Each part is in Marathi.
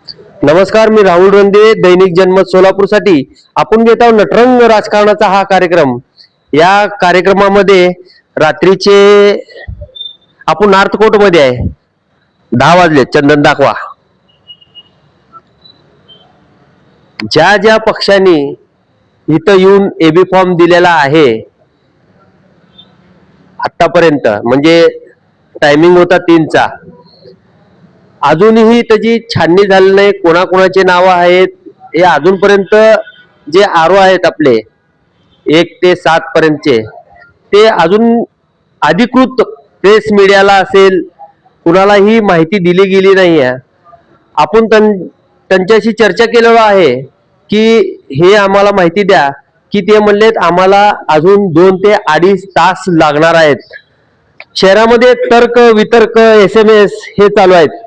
नमस्कार, मी राहुल रंदे, दैनिक जनमत सोलापूर साठी आपण घेत आहोत नटरंग राजकारणाचा हा कार्यक्रम। या कार्यक्रमामध्ये रात्रीचे आपण नॉर्थ कोर्ट मध्ये आहे, 10 वाजले, चंदन दाखवा। ज्या ज्या पक्षांनी इथं येऊन एबी फॉर्म दिलेला आहे आतापर्यंत, म्हणजे टायमिंग होता 3चा, अजूनही त्याची छाननी झाली नाही। कोणाकोणाचे नाव आहेत हे अजूनपर्यंत जे आरो आहेत आपले 1 ते 7 पर्यंतचे, ते अजून अधिकृत प्रेस मीडियाला असेल कुणालाही माहिती दिली गेली नाही आहे। आपण त्यांच्याशी चर्चा केलेलो आहे की हे आम्हाला माहिती द्या, की ते म्हणलेत आम्हाला अजून 2 ते 2.5 तास लागणार आहेत। शहरामध्ये तर्क वितर्क SMS हे चालू आहेत।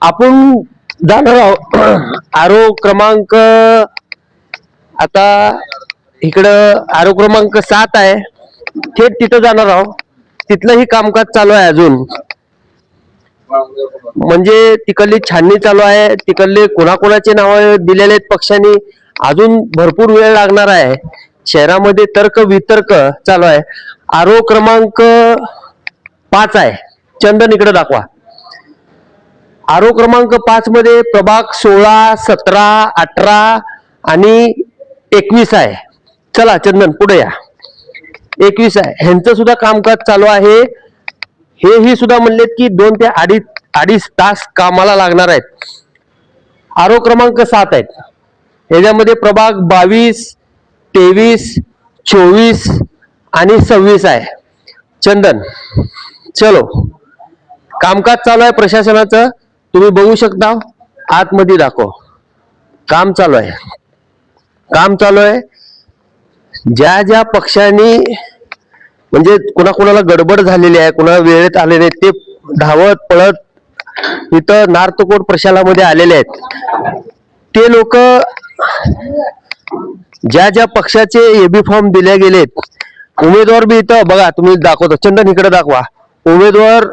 आपण जाणार आहोत आरो क्रमांक, आता इकडं आरो क्रमांक 7 आहे, थेट तिथं जाणार आहोत। तिथलंही कामकाज चालू आहे अजून, म्हणजे तिकडली छाननी चालू आहे। तिकडले कोणाकोणाचे नाव दिलेले आहेत पक्षांनी, अजून भरपूर वेळ लागणार आहे। शहरामध्ये तर्क वितर्क चालू आहे। आरो क्रमांक 5 आहे, चंदन इकडे दाखवा। आरो क्रमांक 5 मध्ये प्रभाग 16, 17, 18 आणि 21 आहे। चला चंदन पुढे या। 21 आहे, ह्यांचं सुद्धा कामकाज चालू आहे। हेही सुद्धा म्हणलेत की 2 ते 2.5 तास कामाला लागणार आहेत। आरो क्रमांक 7 आहेत, ह्याच्यामध्ये प्रभाग 22, 23, 24 आणि 26 आहे। चंदन चलो, कामकाज चालू आहे प्रशासनाचं, तुम्ही बघू शकता। आतमध्ये दाखव, काम चालू आहे, काम चालू आहे। ज्या ज्या पक्षांनी, म्हणजे कुणाकुणाला गडबड झालेली आहे, कुणाला वेळेत आलेले ते धावत पळत इथं नॉर्थ कोर्ट प्रशालामध्ये आलेले आहेत। ते लोक ज्या ज्या पक्षाचे एबी फॉर्म दिले गेलेत, उमेदवार बी इथं बघा, तुम्ही दाखवतो। चंदन इकडे दाखवा। उमेदवार,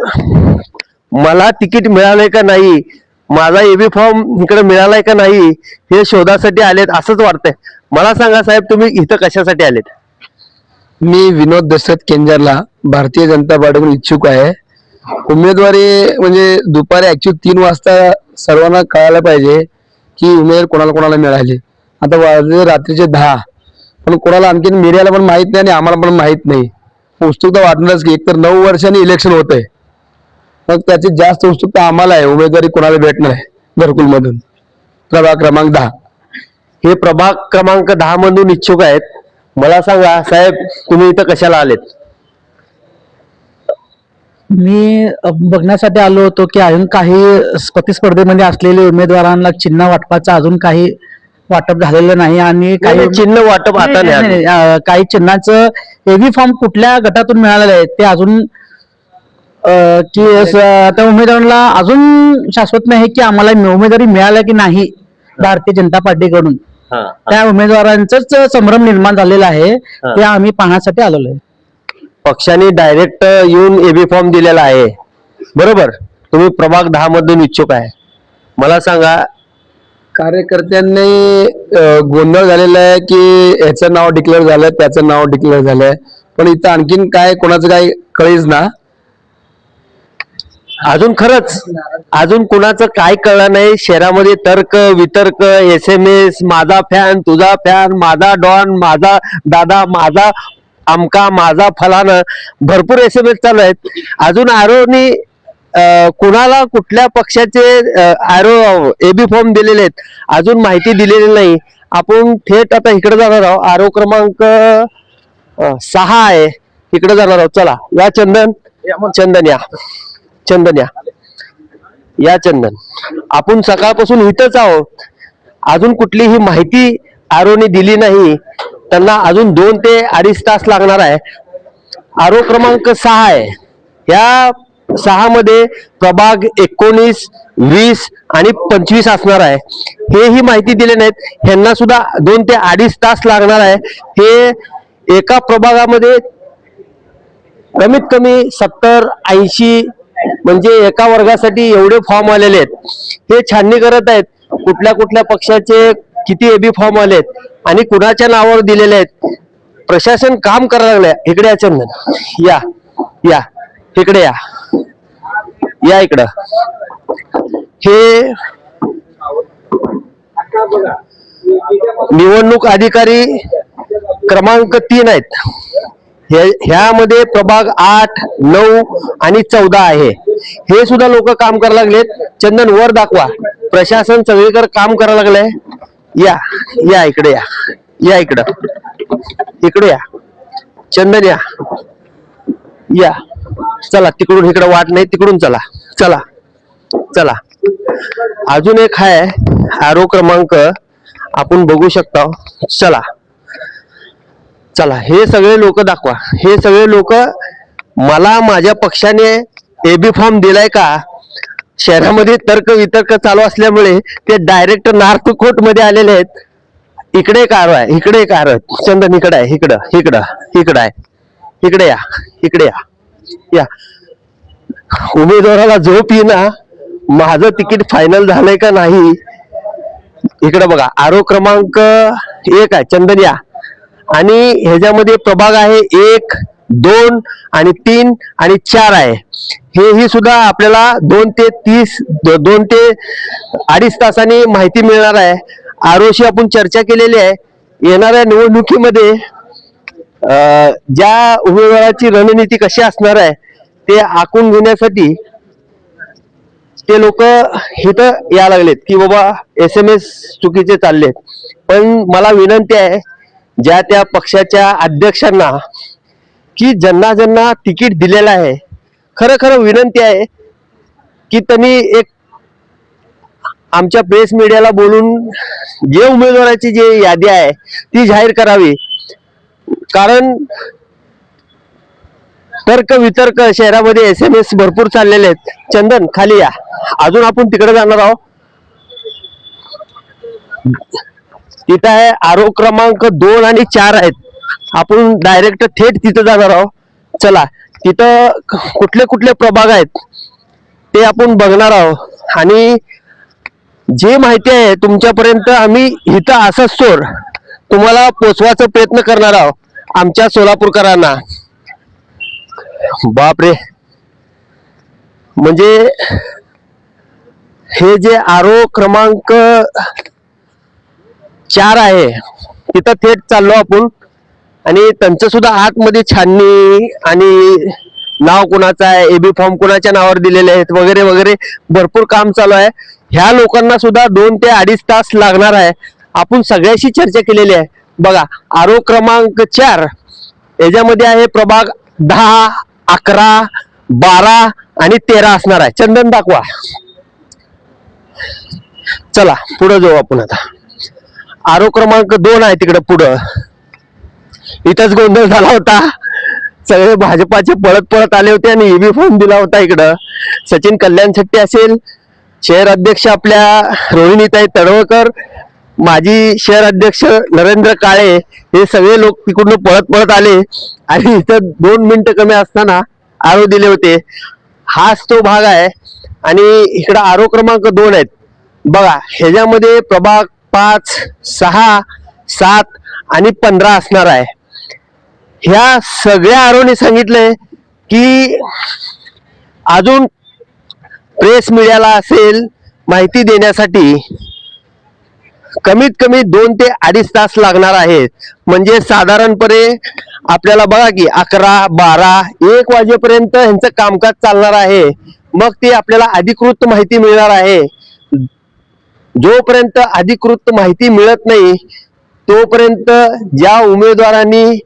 मला तिकीट मिळालंय का नाही, माझा एबी फॉर्म इकडे मिळालाय का नाही, हे शोधासाठी आलेत असंच वाटतंय। मला सांगा साहेब, तुम्ही इथं कशासाठी आलेत? मी विनोद दशरथ केंजरला भारतीय जनता पार्टीकडून इच्छुक आहे। उमेदवारी म्हणजे दुपारी ऍक्च्युअली 3 वाजता सर्वांना कळायला पाहिजे की उमेदवार कोणाला कोणाला मिळाले। आता वाजले रात्रीचे 10, पण कोणाला आणखीन मीडियाला पण माहित नाही आणि आम्हाला पण माहित नाही। उत्सुकता वाटणारच की एकतर 9 वर्षांनी इलेक्शन होत आहे, मग त्याची जास्त उत्सुकता आम्हाला आहे उमेदवारी कोणाला भेटणार आहे घरकुल मधून। प्रभाग क्रमांक 10, हे प्रभाग क्रमांक 10 मधून इच्छुक आहेत। मला सांगा साहेब, तुम्ही इथं कशाला आलेत? मी बघण्यासाठी आलो होतो की अजून काही प्रतिस्पर्धेमध्ये असलेले उमेदवारांना चिन्ह वाटपाचं अजून काही वाटप झालेलं नाही, आणि काही चिन्ह वाटप आता नाही। काही चिन्हाचं एबी फॉर्म कुठल्या गटातून मिळालेले आहेत ते अजून की त्या उमेदवारांना अजून शाश्वत नाही की आम्हाला उमेदवारी मिळाल्या की नाही भारतीय जनता पार्टीकडून। त्या उमेदवारांचाच संभ्रम निर्माण झालेला आहे, ते आम्ही पाहण्यासाठी आलेलो आहे। पक्षाने डायरेक्ट येऊन एबी फॉर्म दिलेला आहे, बरोबर? तुम्ही प्रभाग 10 मधून इच्छुक आहे। मला सांगा, कार्यकर्त्यांनी गोंधळ झालेला आहे की ह्याचं नाव डिक्लेअर झालंय, त्याचं नाव डिक्लेअर झालंय, पण इथं आणखीन काय कोणाचं काय कळेच ना। अजून खरंच अजून कुणाचं काय कळलं नाही। शहरामध्ये तर्क वितर्क, SMS, माझा फॅन, तुझा फॅन, माझा डॉन, माझा दादा, माझा आमका, माझा फलाना, भरपूर SMS चालू आहेत। अजून आरोनी कुणाला कुठल्या पक्षाचे आरो एबी फॉर्म दिलेले आहेत अजून माहिती दिलेली नाही। आपण थेट आता इकडे जाणार आहोत, आरो क्रमांक 6 आहे, इकडे जाणार आहोत। चला या चंदन, चंदन या, चंदन या, या चंदन। आपण सकाळपासून इथंच आहोत, अजून कुठलीही माहिती आरोने दिली नाही। त्यांना अजून 2 ते 2.5 तास लागणार आहे। आरो क्रमांक 6 आहे, या 6 मध्ये प्रभाग 19, 20 आणि 25 असणार आहे। हेही माहिती दिले नाहीत, ह्यांना सुद्धा 2 ते 2.5 तास लागणार आहे। हे एका प्रभागामध्ये कमीत कमी 70-80, म्हणजे एका वर्गासाठी एवढे फॉर्म आलेले आहेत। हे छाननी करत आहेत कुठल्या कुठल्या पक्षाचे किती एबी फॉर्म आलेत आणि कुणाच्या नावावर दिलेले आहेत. प्रशासन काम करायला लागलंय. इकडे या चंदन, या या इकडे या, या इकडं. हे निवडणूक अधिकारी क्रमांक 3 आहेत. ह्यामध्ये प्रभाग 8, 9 आणि 14 आहे. हे सुद्धा लोक काम करायला लागलेत. चंदन वर दाखवा. प्रशासन सगळीकडे काम करायला लागलंय. या या इकडे या, या इकडं, इकडे या चंदन, या या. चला तिकडून इकडे वाट नाही, तिकडून चला चला चला. अजून एक आहे आरो क्रमांक, आपण बघू शकता. चला चला, हे सगळे लोक दाखवा. हे सगळे लोक मला माझ्या पक्षाने एबी फॉर्म दिलाय का? शहरामध्ये तर्क वितर्क चालू असल्यामुळे ते डायरेक्ट नॉर्थ कोर्ट मध्ये आलेले आहेत. इकडे एक आरो आहे, इकडे एक आरो आहे. चंदन इकडे आहे, इकडं इकडं इकडं आहे. इकडे या, इकडे या, या. उमेदवाराला झोप येईना, माझं तिकीट फायनल झालंय का नाही. इकडे बघा, आरो क्रमांक 1 आहे. चंदन या. आणि ह्याच्यामध्ये प्रभाग आहे 1, 2 आणि 3 आणि 4 आहे. ही सुद्धा आपल्याला 2 ते 2.5 तासांनी माहिती मिळणार आहे. आरोशी आपण चर्चा केलेली आहे. येणाऱ्या निवडणुकीमध्ये ज्या उमेदवाराची रणनीती कशी असणार आहे ते आखून घेण्यासाठी ते लोक इथं या लागलेत की बाबा SMS चुकीचे चाललेत. पण मला विनंती आहे ज्या त्या पक्षाच्या अध्यक्षांना की ज्यांना ज्यांना तिकीट दिलेलं आहे, खरं खरं विनंती आहे की त्यांनी एक आमच्या प्रेस मीडियाला बोलून जे उमेदवाराची जी यादी आहे ती जाहीर करावी. कारण तर्क वितर्क शहरामध्ये SMS भरपूर चाललेले आहेत. चंदन खाली या. अजून आपण तिकडे जाणार आहोत. तिथं आहे आरो क्रमांक 2 आणि 4 आहेत. आपण डायरेक्ट थेट तिथं जाणार आहोत. चला, तिथं कुठले कुठले प्रभाग आहेत ते आपण बघणार आहोत. आणि जे माहिती आहे तुमच्यापर्यंत आम्ही इथं असंच सोड तुम्हाला पोचवायचा प्रयत्न करणार आहोत आमच्या सोलापूरकरांना. बापरे, म्हणजे हे जे आरो क्रमांक 4 आहे तिथं थेट चाललो आपण. आणि त्यांचं सुद्धा आतमध्ये छाननी आणि नाव कुणाचं आहे, एबी फॉर्म कुणाच्या नावावर दिलेले आहेत वगैरे वगैरे भरपूर काम चालू आहे. ह्या लोकांना सुद्धा 2 ते 2.5 तास लागणार आहे. आपण सगळ्याशी चर्चा केलेली आहे. बघा, आरो क्रमांक 4 याच्यामध्ये आहे प्रभाग 10, 11, 12 आणि 13 असणार आहे. चंदन दाखवा. चला पुढे जाऊ आपण. आता आरो क्रमांक 2 आहे तिकडे पुढं. इथंच गोंधळ झाला होता. सगळे भाजपाचे पळत पळत आले होते आणि एबी फॉर्म दिला होता. इकडं सचिन कल्याण शेट्टी असेल, शहर अध्यक्ष आपल्या रोहिणीताई तडवळकर, माजी शहर अध्यक्ष नरेंद्र काळे, हे सगळे लोक तिकडून पळत पळत आले आणि इथं 2 मिनिटं कमी असताना आरो दिले होते. हाच तो भाग आहे. आणि इकडं आरो क्रमांक 2 आहेत. बघा, ह्याच्यामध्ये प्रभाग 5, 6, 7 आणि 15 असणार आहे. ह्या सगळ्या आरोने सांगितलंय की अजून प्रेस मीडियाला असेल माहिती देण्यासाठी कमीत कमी 2 ते 2.5 तास लागणार आहेत. म्हणजे साधारणपणे आपल्याला बघा की 11, 12, 1 वाजेपर्यंत ह्यांचं कामकाज चालणार आहे. मग ते आपल्याला अधिकृत माहिती मिळणार आहे. जोपर्यंत अधिकृत माहिती मिळत नाही तोपर्यंत ज्या उमेदवारांनी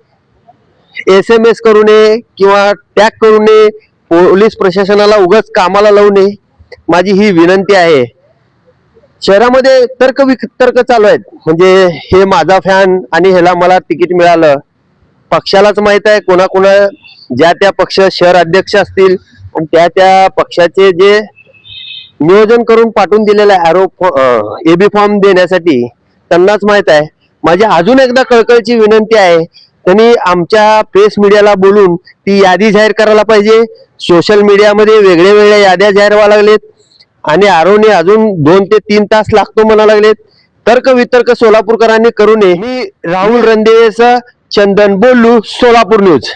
SMS करू नये किंवा टॅग करू नये, पोलीस प्रशासनाला उगाच कामाला लावू नये, माझी ही विनंती आहे. शहरामध्ये तर्क वितर्क चालू आहेत. म्हणजे हे माझा फॅन आणि ह्याला मला तिकीट मिळालं. पक्षालाच माहित आहे कोणाकोणा ज्या त्या पक्ष शहर अध्यक्ष असतील आणि त्या त्या पक्षाचे जे नियोजन करून पाठवून दिलेलं आहे एबी फॉर्म देण्यासाठी त्यांनाच माहित आहे. माझी अजून एकदा कळकळीची विनंती आहे, त्यांनी आमच्या प्रेस मीडियाला बोलून ती यादी जाहीर करायला पाहिजे. सोशल मीडियामध्ये वेगळे वेगळ्या याद्या जाहीर व्हायला लागलेत. आणि आरोने अजून 2 ते 3 तास लागतो म्हणा लागलेत. तर्क वितर्क सोलापूरकरांनी करू नये. मी राहुल रणदिवेसह चंदन बोलू, सोलापूर न्यूज.